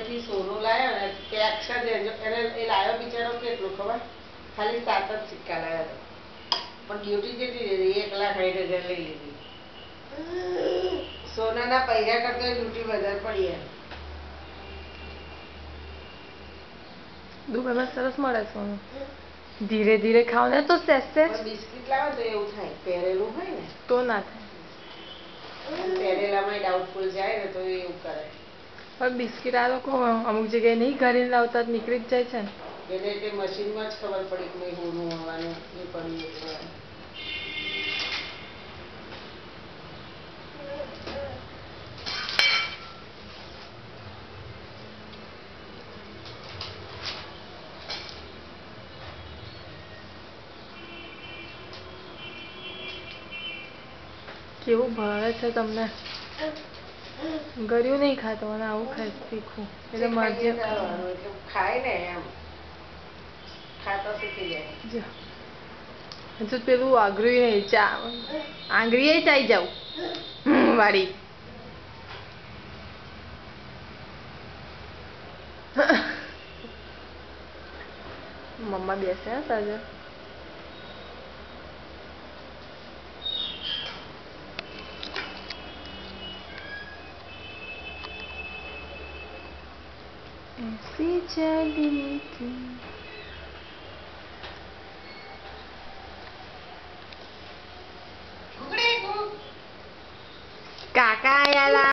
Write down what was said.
થી સોનું લાયો ને કેક્સ જ એને એ લાયો બિચારો કેટલું ખબર ખાલી 7 જ સિક્કા લાયો પણ ડ્યુટી કેટલી લીધી 1,60,000 લઈ લીધી સોનાના પૈસા કરતા ડ્યુટી વધારે પડી એમ દુકાનમાં સરસ મળે સોનું ધીરે ધીરે ખાવ ને તો સેસે બિસ્કિટ લાવો તો એવું થાય પહેરેલું હોય ને તો ના થાય પહેરેલામાં ડાઉટફુલ જાય ને તો એવું કરે પણ બિસ્કિટ આ લોકો અમુક જગ્યાએ નહીં ઘરે લાવતા નીકળી જ જાય છે ને એટલે તે મશીનમાં જ ખબર પડી કે હોનું હોવાનું એ પડ્યું કેવું ભાવે છે તમને ગળ્યું નહીં ખાતો અને આવું ખાઈ શીખવું એટલે મરજી એટલે ખાય ને એમ ખાતા શીખી જાય હજુ પેલું આંગળી નહીં ચા આંગળીએ ચાઈ જાવ વાળી મમ્મા બેસે ને તાજે ऐसी चली थी કાકા આયા